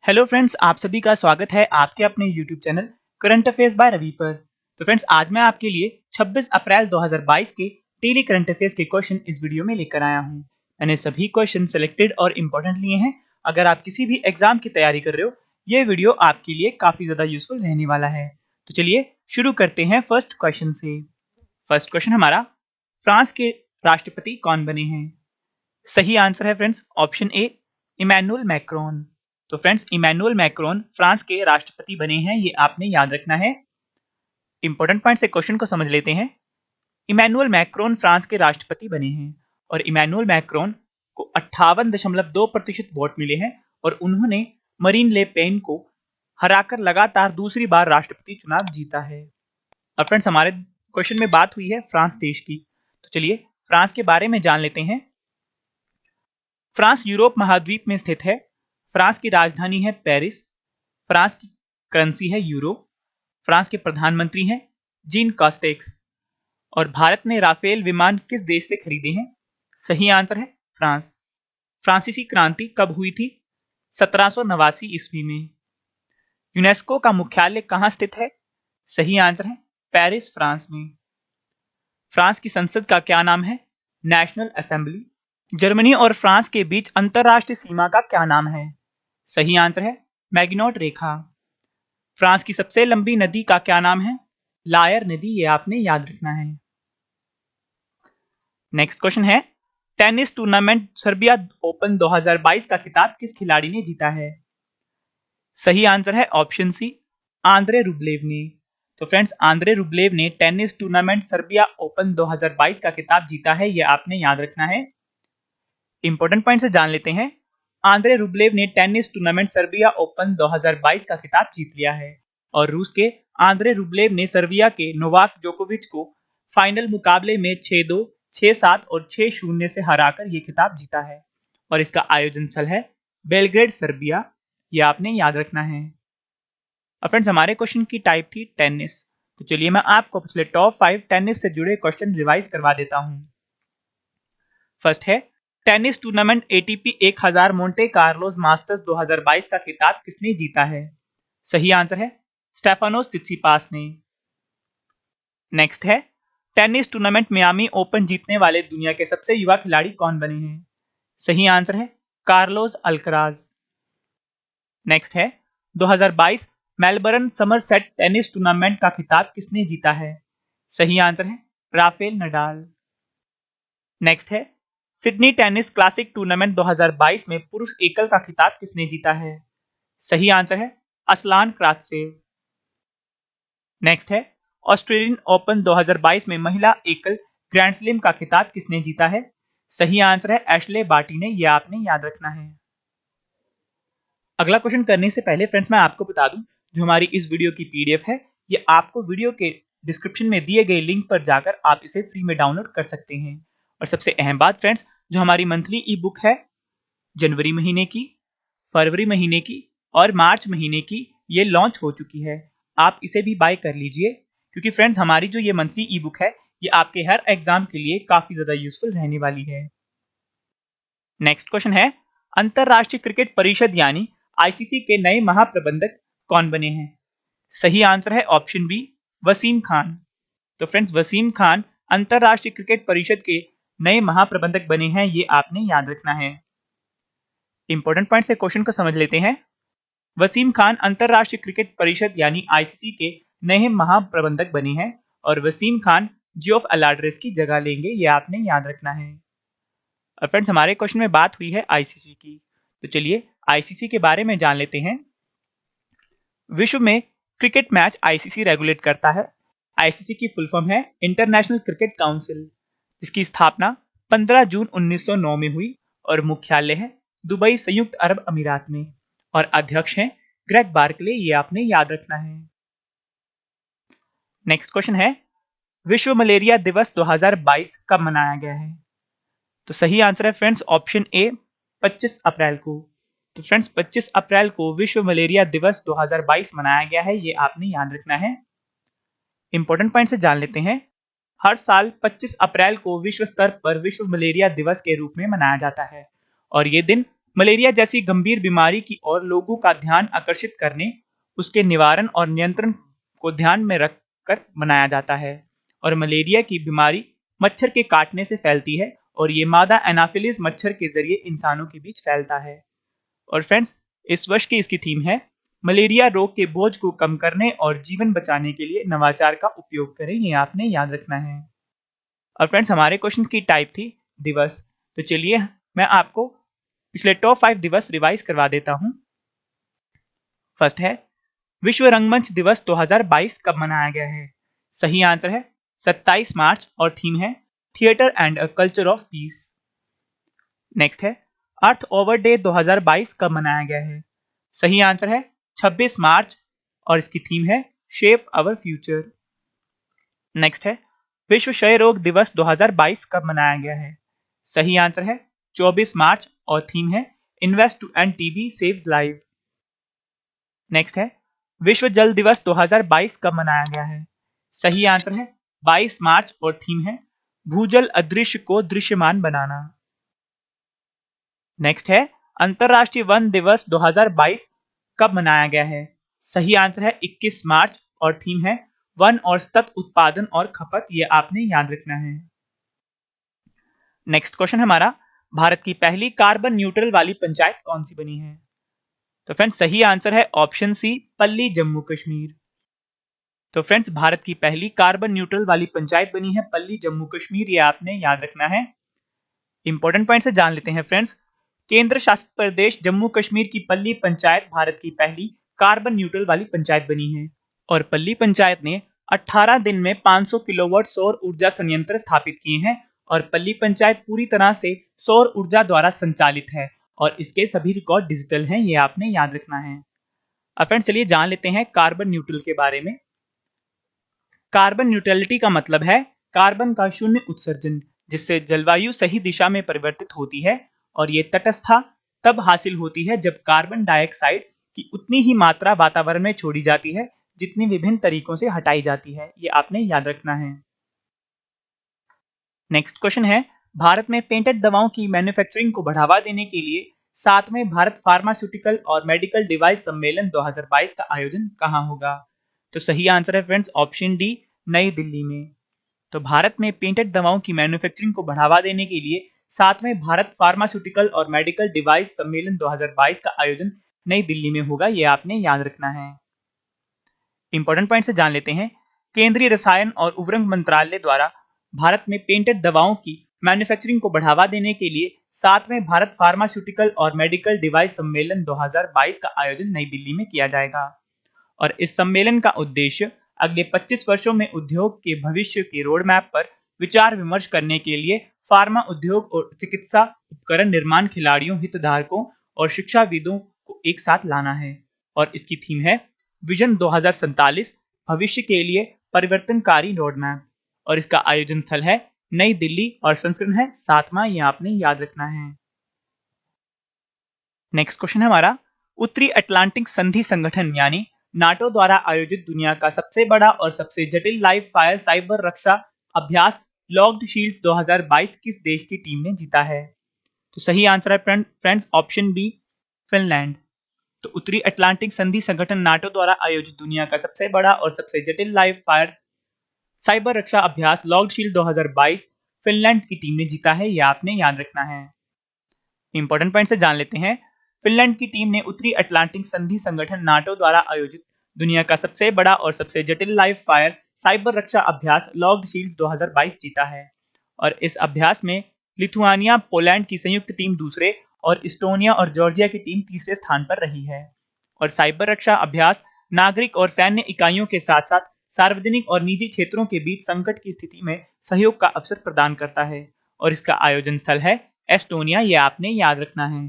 Hello friends, आप सभी का स्वागत है आपके अपने YouTube channel current affairs by Ravi पर। तो फ्रेंड्स, आज मैं आपके लिए 26 अप्रैल 2022 के डेली करंट अफेयर्स के क्वेश्चन इस वीडियो में लेकर आया हूं। मैंने सभी क्वेश्चन सेलेक्टेड और इम्पोर्टेंट लिए हैं। अगर आप किसी भी एग्जाम की तैयारी कर रहे हो, ये वीडियो आपके लिए काफी ज्यादा यूजफुल रहने वाला है। तो चलिए शुरू करते हैं फर्स्ट क्वेश्चन से। फर्स्ट क्वेश्चन हमारा, फ्रांस के राष्ट्रपति कौन बने हैं? सही आंसर है friends option A, Emmanuel Macron. तो फ्रेंड्स, इमैनुअल मैक्रोन फ्रांस के राष्ट्रपति बने हैं, ये आपने याद रखना है। इंपॉर्टेंट पॉइंट से क्वेश्चन को समझ लेते हैं। इमैनुअल मैक्रोन फ्रांस के राष्ट्रपति बने हैं और इमैनुअल मैक्रोन को 58.2% वोट मिले हैं और उन्होंने मरीन ले पेन को हराकर लगातार दूसरी बार राष्ट्रपति चुनाव जीता है। और फ्रेंड्स, हमारे क्वेश्चन में बात हुई है फ्रांस देश की, तो चलिए फ्रांस के बारे में जान लेते हैं। फ्रांस यूरोप महाद्वीप में स्थित है। फ्रांस की राजधानी है पेरिस। फ्रांस की करेंसी है यूरो। फ्रांस के प्रधानमंत्री हैं जीन कास्टेक्स। और भारत ने राफेल विमान किस देश से खरीदे हैं? सही आंसर है फ्रांस। फ्रांसीसी क्रांति कब हुई थी? 1789 ईस्वी में। यूनेस्को का मुख्यालय कहां स्थित है? सही आंसर है पेरिस, फ्रांस में। फ्रांस की संसद का क्या नाम है? National assembly. जर्मनी और फ्रांस के बीच अंतरराष्ट्रीय सीमा का क्या नाम है? सही आंसर है मैगिनोट रेखा। फ्रांस की सबसे लंबी नदी का क्या नाम है? लायर नदी, ये आपने याद रखना है। नेक्स्ट क्वेश्चन है, टेनिस टूर्नामेंट सर्बिया ओपन 2022 का खिताब किस खिलाड़ी ने जीता है? सही आंसर है ऑप्शन सी, आंद्रे रुब्लेव ने। तो फ्रेंड्स, आंद्रे रुब्लेव ने टेनिस टूर्नामेंट सर्बिया ओपन 2022 का खिताब जीता है, ये आपने याद रखना है। इंपॉर्टेंट पॉइंट से जान लेते हैं। आंद्रे रुब्लेव ने टेनिस टूर्नामेंट सर्बिया ओपन 2022 का खिताब जीत लिया है और रूस के आंद्रे रुब्लेव ने सर्बिया के नोवाक जोकोविच को फाइनल मुकाबले में 6-2, 6-7 और 6-0 से हराकर ये खिताब जीता है और इसका आयोजन स्थल है बेलग्रेड, सर्बिया, ये आपने याद रखना है। अब फ्रेंड्स, हमारे क्वेश्चन की टाइप थी टेनिस, तो चलिए मैं आपको पिछले टॉप 5 टेनिस से जुड़े क्वेश्चन रिवाइज करवा देता हूं। फर्स्ट है, tennis tournament ATP 1000 Monte Carlos masters 2022 का खिताब किसने जीता है? सही आंसर है स्टेफानोस सित्सिपास ने। नेक्स्ट है, टेनिस टूर्नामेंट मियामी ओपन जीतने वाले दुनिया के सबसे युवा खिलाड़ी कौन बने हैं? सही आंसर है कार्लोस अल्कराज। नेक्स्ट है, 2022 मेलबर्न समरसेट टेनिस टूर्नामेंट का खिताब किसने जीता है? सही आंसर है राफेल नडाल। नेक्स्ट है, सिडनी टेनिस क्लासिक टूर्नामेंट 2022 में पुरुष एकल का खिताब किसने जीता है? सही आंसर है असलान क्रात्सेव। नेक्स्ट है, ऑस्ट्रेलियन ओपन 2022 में महिला एकल ग्रैंड स्लैम का खिताब किसने जीता है? सही आंसर है एशले बार्टी ने, यह आपने याद रखना है। अगला क्वेश्चन करने से पहले फ्रेंड्स, मैं आपको बता दूं, जो हमारी इस वीडियो की पीडीएफ है, ये आपको वीडियो के डिस्क्रिप्शन में दिए गए लिंक पर जाकर आप इसे फ्री में डाउनलोड कर सकते हैं। और सबसे अहम बात फ्रेंड्स, जो हमारी मंथली ई बुक है जनवरी महीने की, फरवरी महीने की और मार्च महीने की, ये लॉन्च हो चुकी है। आप इसे भी बाय कर लीजिए, क्योंकि फ्रेंड्स हमारी जो ये मंथली ई बुक है, ये आपके हर एग्जाम के लिए काफी ज्यादा यूजफुल रहने वाली है। नेक्स्ट क्वेश्चन है, अंतरराष्ट्रीय क्रिकेट परिषद यानी आईसीसी के नए महाप्रबंधक कौन बने हैं? सही आंसर है ऑप्शन बी, वसीम खान। तो फ्रेंड्स, वसीम खान अंतरराष्ट्रीय क्रिकेट परिषद के नए महाप्रबंधक बने हैं, ये आपने याद रखना है। इंपॉर्टेंट पॉइंट से क्वेश्चन को समझ लेते हैं। वसीम खान अंतरराष्ट्रीय क्रिकेट परिषद यानी आईसीसी के नए महाप्रबंधक बने हैं और वसीम खान जियोफ अलाड्रेस की जगह लेंगे, ये आपने याद रखना है। और फ्रेंड्स, हमारे क्वेश्चन में बात हुई है आईसीसी की, तो चलिए आईसीसी के बारे में जान लेते हैं। विश्व में क्रिकेट मैच आईसीसी रेगुलेट करता है। आईसीसी की फुल फॉर्म है इंटरनेशनल क्रिकेट काउंसिल। इसकी स्थापना 15 जून 1909 में हुई और मुख्यालय है दुबई, संयुक्त अरब अमीरात में, और अध्यक्ष हैं ग्रेग बार्कले, ये आपने याद रखना है। नेक्स्ट क्वेश्चन है, विश्व मलेरिया दिवस 2022 कब मनाया गया है? तो सही आंसर है फ्रेंड्स ऑप्शन ए, 25 अप्रैल को। तो फ्रेंड्स, 25 अप्रैल को विश्व मलेरिया दिवस 2022 मनाया गया है, ये आपने याद रखना है। इंपॉर्टेंट पॉइंट से जान लेते हैं। हर साल 25 अप्रैल को विश्व स्तर पर विश्व मलेरिया दिवस के रूप में मनाया जाता है और ये दिन मलेरिया जैसी गंभीर बीमारी की ओर लोगों का ध्यान आकर्षित करने, उसके निवारण और नियंत्रण को ध्यान में रखकर बनाया जाता है। और मलेरिया की बीमारी मच्छर के काटने से फैलती है और ये मादा एनाफिलिस मच्छर के जरिए इंसानों के बीच फैलता है। और फ्रेंड्स, इस वर्ष की इसकी थीम है मलेरिया रोग के बोझ को कम करने और जीवन बचाने के लिए नवाचार का उपयोग करें। ये आपने याद रखना है। और फ्रेंड्स, हमारे क्वेश्चन की टाइप थी दिवस। तो चलिए मैं आपको पिछले टॉप 5 दिवस रिवाइज करवा देता हूं। फर्स्ट है विश्व रंगमंच दिवस 2022 कब मनाया गया है? सही आंसर है 27 मार्च और थीम है theatre and a culture of peace. Next है अर्थ ओवर डे 2022 कब मनाया गया है? सही आंसर है 26 मार्च और इसकी थीम है शेप आवर फ्यूचर। नेक्स्ट है विश्व क्षय रोग दिवस 2022 कब मनाया गया है? सही आंसर है 24 मार्च और थीम है invest to end TB saves life. Next है विश्व जल दिवस 2022 कब मनाया गया है? सही आंसर है 22 मार्च और थीम है भूजल अदृश्य को दृश्यमान बनाना। नेक्स्ट है अंतरराष्ट्रीय वन दिवस 2022 कब मनाया गया है? सही आंसर है 21 मार्च और थीम है वन और सतत उत्पादन और खपत। ये आपने याद रखना है। नेक्स्ट क्वेश्चन हमारा भारत की पहली कार्बन न्यूट्रल वाली पंचायत कौन सी बनी है? तो फ्रेंड्स, सही आंसर है ऑप्शन सी पल्ली जम्मू कश्मीर। तो फ्रेंड्स, भारत की पहली कार्बन न्यूट्रल वाली पंचायत बनी है पल्ली जम्मू कश्मीर। ये आपने याद रखना है। इंपॉर्टेंट पॉइंट से जान लेते हैं फ्रेंड्स। केंद्र शासित प्रदेश जम्मू कश्मीर की पल्ली पंचायत भारत की पहली कार्बन न्यूट्रल वाली पंचायत बनी है और पल्ली पंचायत ने 18 दिन में 500 किलोवाट सौर ऊर्जा संयंत्र स्थापित किए हैं और पल्ली पंचायत पूरी तरह से सौर ऊर्जा द्वारा संचालित है और इसके सभी रिकॉर्ड डिजिटल हैं। ये आपने याद रखना है। अब फ्रेंड्स, चलिए जान लेते हैं कार्बन न्यूट्रल के बारे में। कार्बन न्यूट्रलिटी का मतलब है कार्बन का शून्य उत्सर्जन, जिससे जलवायु सही दिशा में परिवर्तित होती है और ये तटस्थता तब हासिल होती है जब कार्बन डाइऑक्साइड की उतनी ही मात्रा वातावरण में छोड़ी जाती है जितनी विभिन्न तरीकों से हटाई जाती है। ये आपने याद रखना है। नेक्स्ट क्वेश्चन है भारत में पेटेंट दवाओं की मैन्युफैक्चरिंग को बढ़ावा देने के लिए 7वें भारत फार्मास्यूटिकल और मेडिकल डिवाइस सम्मेलन 2022 का आयोजन कहां होगा? तो सही आंसर है फ्रेंड्स ऑप्शन डी नई दिल्ली में। तो भारत में पेटेंट दवाओं की मैन्युफैक्चरिंग को बढ़ावा देने के लिए 7वें भारत फार्मास्यूटिकल और मेडिकल डिवाइस सम्मेलन 2022 का आयोजन नई दिल्ली में होगा। यह आपने याद रखना है। इंपॉर्टेंट पॉइंट से जान लेते हैं। केंद्रीय रसायन और उर्वरक मंत्रालय द्वारा भारत में पेटेंट दवाओं की मैन्युफैक्चरिंग को बढ़ावा देने के लिए 7वें भारत फार्मास्यूटिकल और मेडिकल डिवाइस सम्मेलन 2022 का आयोजन नई दिल्ली में किया जाएगा और इस सम्मेलन का उद्देश्य अगले 25 वर्षों में उद्योग के भविष्य के रोड मैप पर विचार विमर्श करने के लिए फार्मा उद्योग और चिकित्सा उपकरण निर्माण खिलाड़ियों, हितधारकों और शिक्षाविदों को एक साथ लाना है और इसकी थीम है विजन 2047 भविष्य के लिए परिवर्तनकारी रोड मैप और इसका आयोजन स्थल है नई दिल्ली और संस्करण है 7वां। ये आपने याद रखना है। नेक्स्ट क्वेश्चन हमारा उत्तरी अटलांटिक संधि संगठन यानी नाटो द्वारा आयोजित दुनिया का सबसे बड़ा और सबसे जटिल लाइव फायर साइबर रक्षा अभ्यास लॉक्ड शील्ड्स 2022 किस देश की टीम ने जीता है? तो सही आंसर है फ्रेंड्स ऑप्शन बी फिनलैंड। तो उत्तरी अटलांटिक संधि संगठन नाटो द्वारा आयोजित दुनिया का सबसे बड़ा और सबसे जटिल लाइव फायर साइबर रक्षा अभ्यास लॉक्ड शील्ड 2022 फिनलैंड की टीम ने जीता है। यह आपने याद रखना है। इंपॉर्टेंट पॉइंट से जान लेते हैं। फिनलैंड की टीम ने उत्तरी अटलांटिक संधि संगठन नाटो द्वारा आयोजित दुनिया का सबसे बड़ा और सबसे जटिल लाइव फायर साइबर रक्षा अभ्यास लॉक्ड शील्ड 2022 जीता है और इस अभ्यास में लिथुआनिया, पोलैंड की संयुक्त टीम दूसरे और इस्टोनिया और जॉर्जिया की टीम तीसरे स्थान पर रही है और साइबर रक्षा अभ्यास नागरिक और सैन्य इकाइयों के साथ साथ सार्वजनिक और निजी क्षेत्रों के बीच संकट की स्थिति में सहयोग का अवसर प्रदान करता है और इसका आयोजन स्थल है एस्टोनिया। यह आपने याद रखना है।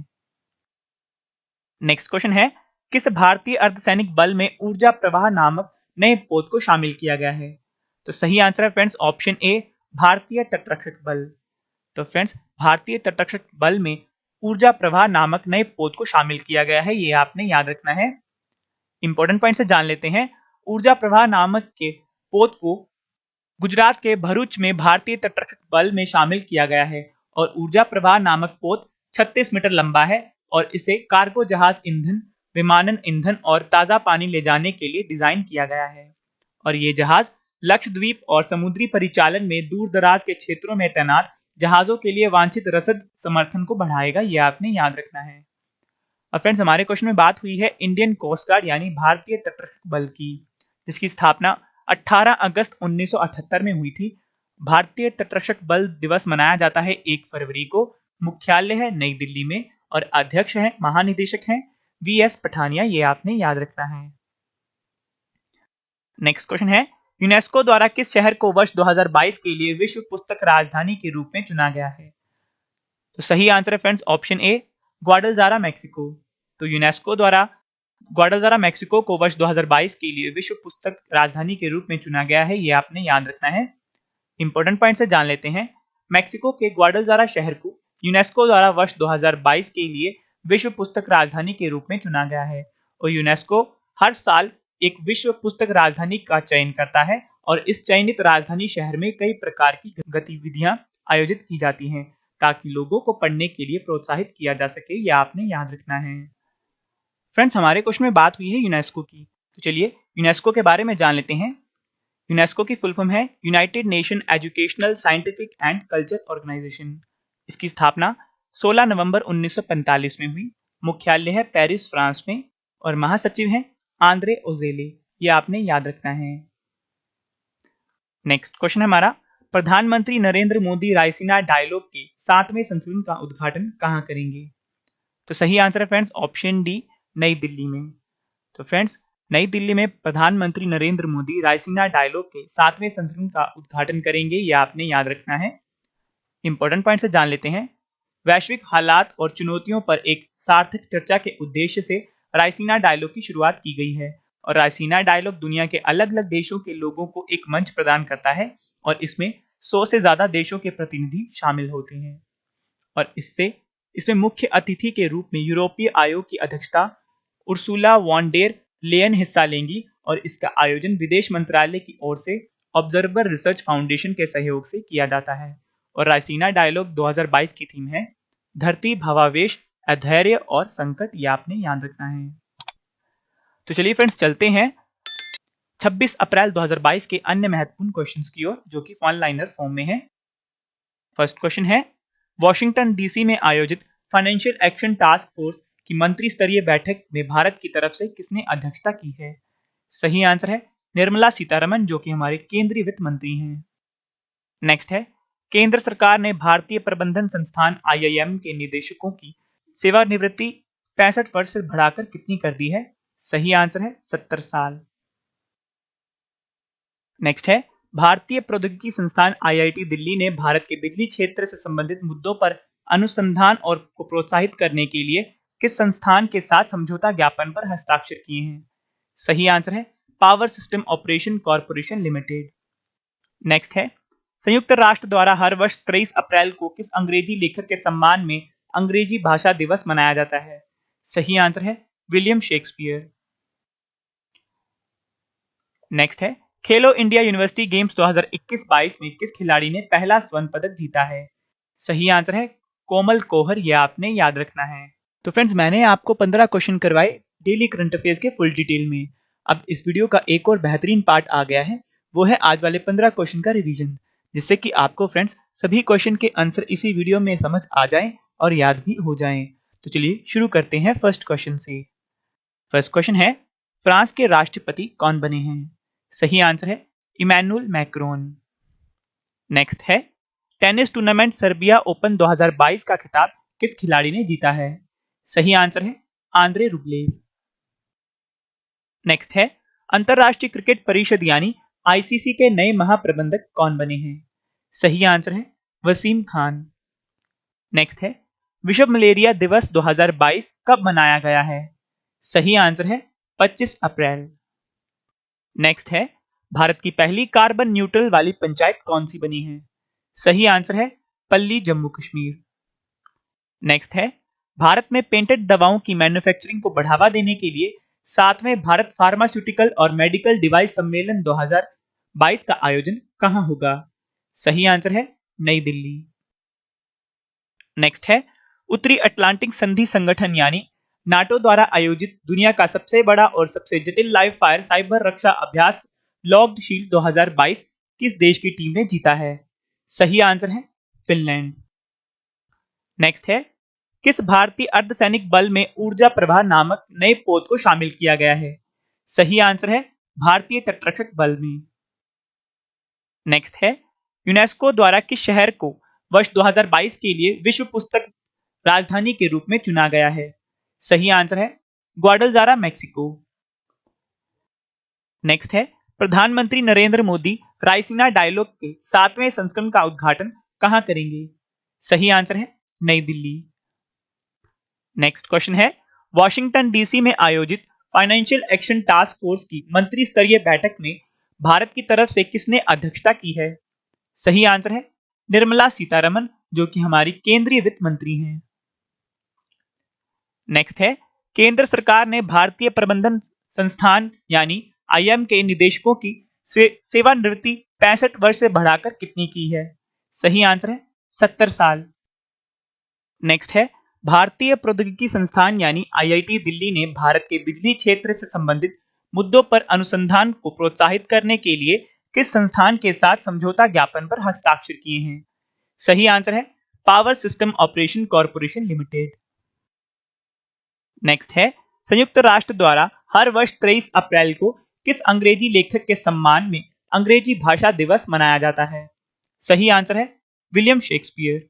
नेक्स्ट क्वेश्चन है किस भारतीय अर्धसैनिक बल में ऊर्जा प्रवाह नामक नए पोत को शामिल किया गया है? तो सही आंसर है फ्रेंड्स ऑप्शन ए भारतीय तटरक्षक बल। तो फ्रेंड्स, भारतीय तटरक्षक बल में ऊर्जा प्रवाह नामक नए पोत को शामिल किया गया है। ये आपने याद रखना है। इंपॉर्टेंट पॉइंट से जान लेते हैं। ऊर्जा प्रवाह नामक के पोत को गुजरात के भरूच में भारतीय तटरक्षक बल में शामिल किया गया है और ऊर्जा प्रवाह नामक पोत 36 मीटर लंबा है और इसे कार्गो जहाज ईंधन, विमानन ईंधन और ताज़ा पानी ले जाने के लिए डिजाइन किया गया है। और ये जहाज लक्षद्वीप और समुद्री परिचालन में दूर दराज के क्षेत्रों में तैनात जहाजों के लिए वांछित रसद समर्थन को बढ़ाएगा, ये आपने याद रखना है। और फ्रेंड्स, हमारे क्वेश्चन में बात हुई है इंडियन कोस्ट गार्ड यानी भारतीय तटरक्षक बल की, जिसकी स्थापना 18 अगस्त 1978 में हुई थी। भारतीय तटरक्षक बल दिवस मनाया जाता है 1 फरवरी को। मुख्यालय है नई दिल्ली में और अध्यक्ष हैं, महानिदेशक हैं वीएस पठानिया, ये आपने याद रखना है। नेक्स्ट क्वेश्चन है, यूनेस्को द्वारा किस शहर को वर्ष 2022 के लिए विश्व पुस्तक राजधानी के रूप में चुना गया है? तो सही आंसर है फ्रेंड्स ऑप्शन ए, ग्वाडलजारा मैक्सिको। तो यूनेस्को द्वारा ग्वाडलजारा मैक्सिको को वर्ष 2022 के लिए विश्व पुस्तक राजधानी के रूप में चुना गया है, ये आपने याद रखना है। इंपॉर्टेंट पॉइंट से जान लेते हैं। मैक्सिको के ग्वाडलजारा शहर को यूनेस्को द्वारा वर्ष 2022 के लिए विश्व पुस्तक राजधानी के रूप में चुना गया है और यूनेस्को हर साल एक विश्व पुस्तक राजधानी का चयन करता है और इस चयनित राजधानी शहर में कई प्रकार की गतिविधियां आयोजित की जाती हैं ताकि लोगों को पढ़ने के लिए प्रोत्साहित किया जा सके, यह आपने याद रखना है। फ्रेंड्स, हमारे क्वेश्चन में बात हुई है यूनेस्को की, तो चलिए यूनेस्को के बारे में जान लेते हैं। यूनेस्को की फुल फॉर्म है United Nation Educational, Scientific and Culture Organization. इसकी स्थापना 16 नवंबर 1945 में हुई। मुख्यालय है पेरिस, फ्रांस में और महासचिव हैं आंद्रे ओजेले, ये आपने याद रखना है। नेक्स्ट क्वेश्चन है हमारा, प्रधानमंत्री नरेंद्र मोदी रायसीना डायलॉग के 7वें संस्करण का उद्घाटन कहां करेंगे? तो सही आंसर है फ्रेंड्स ऑप्शन डी, नई दिल्ली में। तो फ्रेंड्स, नई दिल्ली में प्रधानमंत्री नरेंद्र मोदी रायसीना डायलॉग के 7वें संस्करण का उद्घाटन करेंगे, ये आपने याद रखना है। इंपॉर्टेंट पॉइंट से जान लेते हैं। वैश्विक हालात और चुनौतियों पर एक सार्थक चर्चा के उद्देश्य से रायसीना डायलॉग की शुरुआत की गई है और रायसीना डायलॉग दुनिया के अलग अलग देशों के लोगों को एक मंच प्रदान करता है और इसमें 100 से ज्यादा देशों के प्रतिनिधि शामिल होते हैं और इसमें मुख्य अतिथि के रूप में यूरोपीय आयोग की अध्यक्षता उर्सुला वॉन डेर लेयन हिस्सा लेंगी और इसका आयोजन विदेश मंत्रालय की ओर से ऑब्जर्वर रिसर्च फाउंडेशन के सहयोग से किया जाता है और रायसीना डायलॉग 2022 की थीम है धरती, भावावेश, अधैर्य और संकट, ये आपने याद रखना है। तो चलिए फ्रेंड्स, चलते हैं 26 अप्रैल 2022 के अन्य महत्वपूर्ण क्वेश्चंस की ओर, जो कि वन लाइनर फॉर्म में है। फर्स्ट क्वेश्चन है, वॉशिंगटन डीसी में आयोजित फाइनेंशियल एक्शन टास्क फोर्स की मंत्री स्तरीय बैठक में भारत की तरफ से किसने अध्यक्षता की है? सही आंसर है निर्मला सीतारमण, जो कि हमारे केंद्रीय वित्त मंत्री हैं। नेक्स्ट है, केंद्र सरकार ने भारतीय प्रबंधन संस्थान IIM के निदेशकों की सेवानिवृत्ति 65 वर्ष से बढ़ाकर कितनी कर दी है? सही आंसर है 70 साल। नेक्स्ट है, भारतीय प्रौद्योगिकी संस्थान IIT दिल्ली ने भारत के बिजली क्षेत्र से संबंधित मुद्दों पर अनुसंधान और को प्रोत्साहित करने के लिए किस संस्थान के साथ समझौता ज्ञापन पर हस्ताक्षर किए हैं? सही आंसर है power system operation corporation limited. Next है, संयुक्त राष्ट्र द्वारा हर वर्ष 23 अप्रैल को किस अंग्रेजी लेखक के सम्मान में अंग्रेजी भाषा दिवस मनाया जाता है? सही आंसर है विलियम शेक्सपियर। नेक्स्ट है, खेलो इंडिया यूनिवर्सिटी गेम्स 2021-22 में किस खिलाड़ी ने पहला स्वर्ण पदक जीता है? सही आंसर है कोमल कोहर, यह आपने याद रखना है। तो फ्रेंड्स, मैंने आपको 15 क्वेश्चन करवाए डेली करंट अफेयर्स के फुल डिटेल में। अब इस वीडियो का एक और बेहतरीन पार्ट आ गया है, वो है आज वाले 15 क्वेश्चन का रिवीजन, जिससे कि आपको फ्रेंड्स सभी क्वेश्चन के आंसर इसी वीडियो में समझ आ जाएं और याद भी हो जाएं। तो चलिए शुरू करते हैं फर्स्ट क्वेश्चन से। फर्स्ट क्वेश्चन है, फ्रांस के राष्ट्रपति कौन बने हैं? सही आंसर है इमैनुअल मैक्रोन। नेक्स्ट है, टेनिस टूर्नामेंट सर्बिया ओपन 2022 का खिताब किस खिलाड़ी ने जीता है? सही आंसर है आंद्रे रुब्लेव। नेक्स्ट है, अंतरराष्ट्रीय क्रिकेट परिषद यानी ICC के नए महाप्रबंधक कौन बने हैं? सही आंसर है वसीम खान। नेक्स्ट है, विश्व मलेरिया दिवस 2022 कब मनाया गया है? सही आंसर है 25 अप्रैल। नेक्स्ट है, भारत की पहली कार्बन न्यूट्रल वाली पंचायत कौन सी बनी है? सही आंसर है पल्ली, जम्मू कश्मीर। नेक्स्ट है, भारत में पेटेंट दवाओं की मैन्युफैक्चरिंग को बढ़ावा देने के लिए 7वें भारत फार्मास्यूटिकल और मेडिकल डिवाइस सम्मेलन 2022 का आयोजन कहां होगा? सही आंसर है नई दिल्ली। नेक्स्ट है, उत्तरी अटलांटिक संधि संगठन यानी नाटो द्वारा आयोजित दुनिया का सबसे बड़ा और सबसे जटिल लाइव फायर साइबर रक्षा अभ्यास लॉक्ड शील्ड 2022 किस देश की टीम ने जीता है? सही आंसर है फिनलैंड। नेक्स्ट है, किस भारतीय अर्धसैनिक बल में ऊर्जा प्रवाह नामक नए पोत को शामिल किया गया है? सही आंसर है भारतीय तटरक्षक बल में। नेक्स्ट है, यूनेस्को द्वारा किस शहर को वर्ष 2022 के लिए विश्व पुस्तक राजधानी के रूप में चुना गया है? सही आंसर है ग्वाडलजारा, मेक्सिको। नेक्स्ट है, प्रधानमंत्री नरेंद्र मोदी रायसीना डायलॉग के 7वें संस्करण का उद्घाटन कहां करेंगे? सही आंसर है नई दिल्ली। नेक्स्ट क्वेश्चन है, वॉशिंगटन डीसी में आयोजित फाइनेंशियल एक्शन टास्क फोर्स की मंत्री स्तरीय बैठक में भारत की तरफ से किसने अध्यक्षता की है? सही आंसर है निर्मला सीतारमण, जो कि हमारी केंद्रीय वित्त मंत्री हैं। नेक्स्ट है, केंद्र सरकार ने भारतीय प्रबंधन संस्थान यानी आईआईएम के निदेशकों की सेवानिवृत्ति 65 वर्ष से बढ़ाकर कितनी की है? सही आंसर है 70 साल। नेक्स्ट है, भारतीय प्रौद्योगिकी संस्थान यानी आईआईटी दिल्ली ने भारत के बिजली क्षेत्र से संबंधित मुद्दों पर अनुसंधान को प्रोत्साहित करने के लिए किस संस्थान के साथ समझौता ज्ञापन पर हस्ताक्षर किए हैं? सही आंसर है power system operation corporation limited. Next है, संयुक्त राष्ट्र द्वारा हर वर्ष 23 अप्रैल को किस अंग्रेजी लेखक के सम्मान में अंग्रेजी भाषा दिवस मनाया जाता है? सही आंसर है विलियम शेक्सपियर।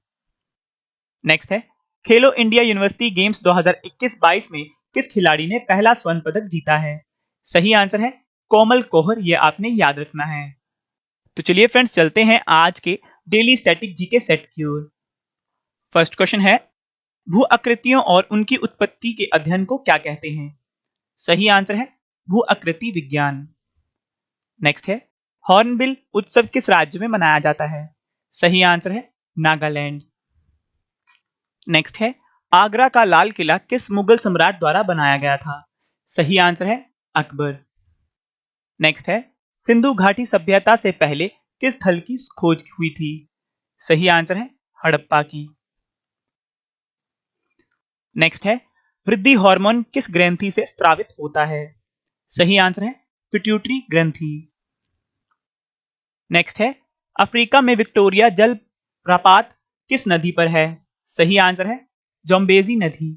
नेक्स्ट है, खेलो इंडिया यूनिवर्सिटी गेम्स 2021-22 में किस खिलाड़ी ने पहला स्वर्ण पदक जीता है? सही आंसर है कोमल कोहर, ये आपने याद रखना है। तो चलिए फ्रेंड्स, चलते हैं आज के डेली स्टैटिक जीके सेट की ओर। फर्स्ट क्वेश्चन है, भू आकृतियों और उनकी उत्पत्ति के अध्ययन को क्या कहते हैं? सही आंसर है भू आकृति विज्ञान। नेक्स्ट है, हॉर्नबिल उत्सव किस राज्य में मनाया जाता है? सही आंसर है नागालैंड। नेक्स्ट है, आगरा का लाल किला किस मुगल सम्राट द्वारा बनाया गया था? सही आंसर है अकबर। नेक्स्ट है, सिंधु घाटी सभ्यता से पहले किस स्थल की खोज हुई थी? सही आंसर है हड़प्पा की। नेक्स्ट है, वृद्धि हार्मोन किस ग्रंथि से स्रावित होता है? सही आंसर है पिट्यूटरी ग्रंथि। नेक्स्ट है, अफ्रीका में विक्टोरिया जल प्रपात किस नदी पर है? सही आंसर है जम्बेजी नदी।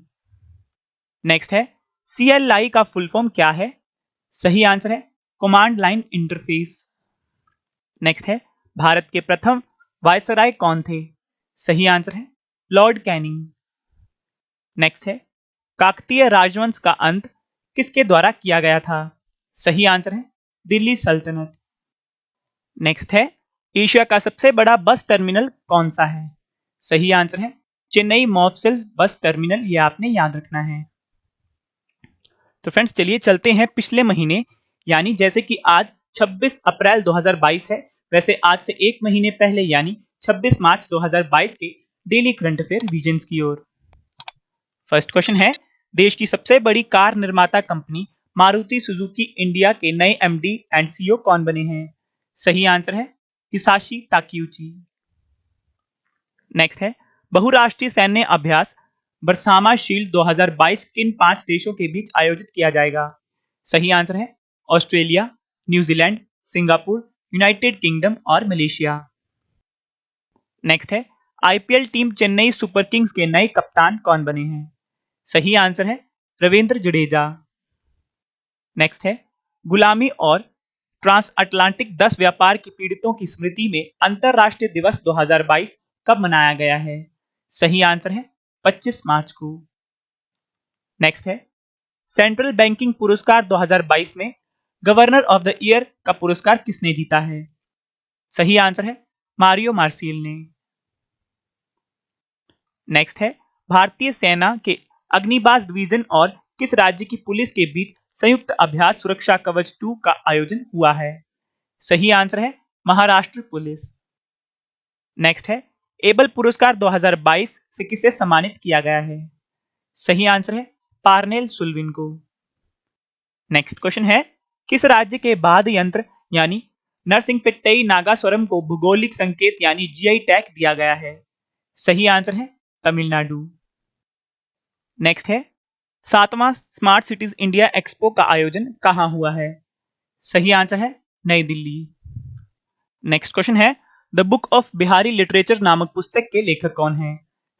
नेक्स्ट है, CLI का फुल फॉर्म क्या है? सही आंसर है कमांड लाइन इंटरफेस। नेक्स्ट है, भारत के प्रथम वायसराय कौन थे? सही आंसर है लॉर्ड कैनिंग। नेक्स्ट है, काकतीय राजवंश का अंत किसके द्वारा किया गया था? सही आंसर है दिल्ली सल्तनत। नेक्स्ट है, एशिया का सबसे बड़ा बस टर्मिनल कौन सा है? सही आंसर है चेन्नई मॉफ्सिल बस टर्मिनल, ये आपने याद रखना है। तो फ्रेंड्स, चलिए चलते हैं पिछले महीने, यानी जैसे कि आज 26 अप्रैल 2022 है, वैसे आज से एक महीने पहले यानी 26 मार्च 2022 के डेली करंट अफेयर रिवीजन्स की ओर। फर्स्ट क्वेश्चन है, देश की सबसे बड़ी कार निर्माता कंपनी मारुति सुजुकी इंडिया के नए MD एंड CEO कौन बने हैं? सही आंसर है हिसाशी ताकेयुची। नेक्स्ट है, बहुराष्ट्रीय सैन्य अभ्यास बरसामा शील्ड 2022 किन 5 देशों के बीच आयोजित किया जाएगा? सही आंसर है Australia, New Zealand, Singapore, United kingdom और मलेशिया। नेक्स्ट है, IPL team Chennai super Kings के नए कप्तान कौन बने हैं? सही आंसर है रविंद्र जडेजा। नेक्स्ट है, गुलामी और ट्रांस अटलांटिक 10 व्यापार की पीड़ितों की स्मृति में अंतरराष्ट्रीय दिवस 2022 कब मनाया गया है? सही आंसर है 25 मार्च को। नेक्स्ट है, सेंट्रल बैंकिंग पुरस्कार 2022 में गवर्नर ऑफ द ईयर का पुरस्कार किसने जीता है? सही आंसर है मारियो मार्सियल ने। नेक्स्ट है, भारतीय सेना के अग्निबाज डिवीजन और किस राज्य की पुलिस के बीच संयुक्त अभ्यास सुरक्षा कवच 2 का आयोजन हुआ है? सही आंसर है महाराष्ट्र पुलिस। नेक्स्ट है, एबल पुरस्कार 2022 से किसे सम्मानित किया गया है? सही आंसर है पार्नेल सुल्विन को। नेक्स्ट क्वेश्चन है, किस राज्य के बाद यंत्र यानी नरसिंहपेट्टई नागास्वरम को भौगोलिक संकेत यानी GI टैग दिया गया है? सही आंसर है तमिलनाडु। नेक्स्ट है 7वां स्मार्ट सिटीज इंडिया एक्सपो का आयोजन कहाँ हुआ है? सही आंसर है नई दिल्ली। नेक्स्ट क्वेश्चन है the book of Bihari literature नामक पुस्तक के लेखक कौन है?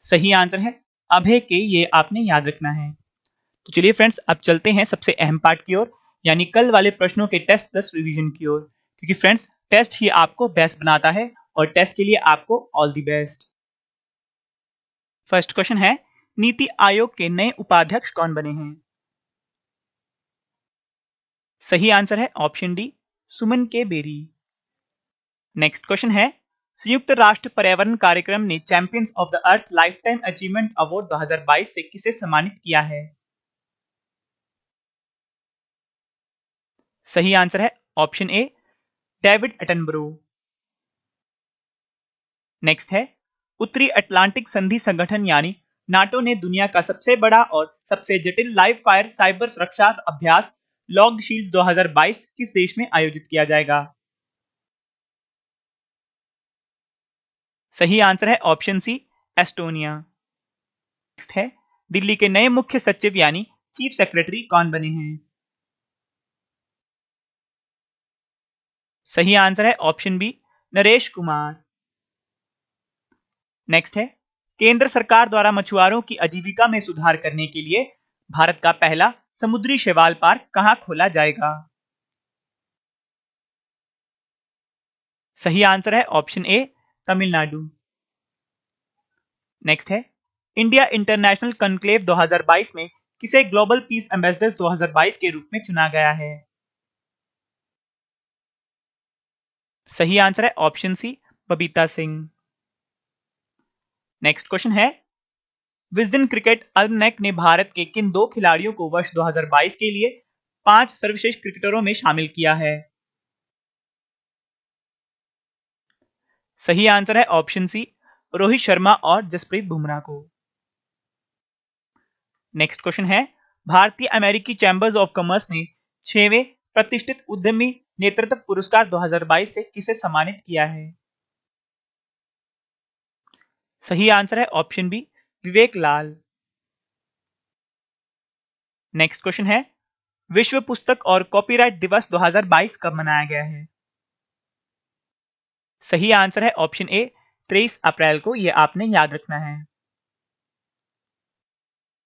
सही आंसर है अभय के, ये आपने याद रखना है। तो चलिए फ्रेंड्स, अब चलते हैं सबसे अहम पार्ट की ओर, यानी कल वाले प्रश्नों के टेस्ट प्लस रिवीजन की ओर, क्योंकि फ्रेंड्स टेस्ट ही आपको बेस्ट बनाता है और टेस्ट के लिए आपको all the best. First question है नीति आयोग के नए उपाध्यक्ष कौन बने हैं? सही आंसर है ऑप्शन डी सुमन के बेरी। नेक्स्ट क्वेश्चन है संयुक्त राष्ट्र पर्यावरण कार्यक्रम ने champions of the earth lifetime achievement award 2022 से किसे सम्मानित किया है? सही आंसर है option A David Attenborough. Next है उत्तरी अटलांटिक संधि संगठन यानी नाटो ने दुनिया का सबसे बड़ा और सबसे जटिल लाइव फायर साइबर सुरक्षा अभ्यास लॉग्ड शील्ड्स 2022 किस देश में आयोजित किया जाएगा? सही आंसर है ऑप्शन सी एस्टोनिया। नेक्स्ट है दिल्ली के नए मुख्य सचिव यानी चीफ सेक्रेटरी कौन बने हैं? सही आंसर है option B Naresh Kumar. Next है केंद्र सरकार द्वारा मछुआरों की आजीविका में सुधार करने के लिए भारत का पहला समुद्री शैवाल पार्क कहां खोला जाएगा? सही आंसर है ऑप्शन ए तमिलनाडु। नेक्स्ट है इंडिया इंटरनेशनल कॉन्क्लेव 2022 में किसे ग्लोबल पीस एम्बेसडर्स 2022 के रूप में चुना गया है? सही आंसर है option C Babita Singh. Next question है विजडन क्रिकेट अल्मनैक ने भारत के किन दो खिलाड़ियों को वर्ष 2022 के लिए 5 सर्वश्रेष्ठ क्रिकेटरों में शामिल किया है? सही आंसर है ऑप्शन सी रोहित शर्मा और जसप्रीत बुमराह को। नेक्स्ट क्वेश्चन है भारतीय अमेरिकी चैंबर्स ऑफ कॉमर्स ने 6वें प्रतिष्ठित उद्यमी नेतृत्व पुरस्कार 2022 से किसे सम्मानित किया है? सही आंसर है ऑप्शन बी विवेक लाल। नेक्स्ट क्वेश्चन है विश्व पुस्तक और कॉपीराइट दिवस 2022 कब मनाया गया है? सही आंसर है ऑप्शन ए 23 अप्रैल को, यह आपने याद रखना है।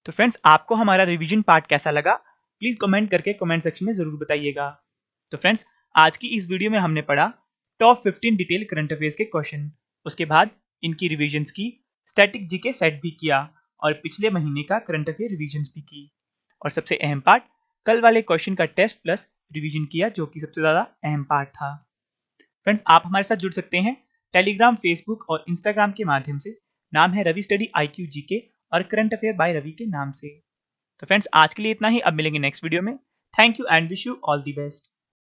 तो फ्रेंड्स आपको हमारा रिवीजन पार्ट कैसा लगा प्लीज कमेंट करके कमेंट सेक्शन में जरूर बताइएगा। तो फ्रेंड्स आज की इस वीडियो में हमने पढ़ा टॉप 15 डिटेल करंट अफेयर्स के क्वेश्चन, उसके बाद इनकी रिविजन्स की, स्टैटिक जीके सेट भी किया और पिछले महीने का करंट अफेयर रिविजन्स भी की, और सबसे अहम पार्ट कल वाले क्वेश्चन का टेस्ट प्लस रिवीजन किया, जो कि सबसे ज्यादा अहम पार्ट था। फ्रेंड्स आप हमारे साथ जुड़ सकते हैं टेलीग्राम, फेसबुक और इंस्टाग्राम के माध्यम से। नाम है रवि स्टडी IQ जीके और करंट अफेयर बाय रवि के नाम से। तो फ्रेंड्स आज के लिए इतना ही, अब मिलेंगे नेक्स्ट वीडियो में। Thank you and wish you all the best.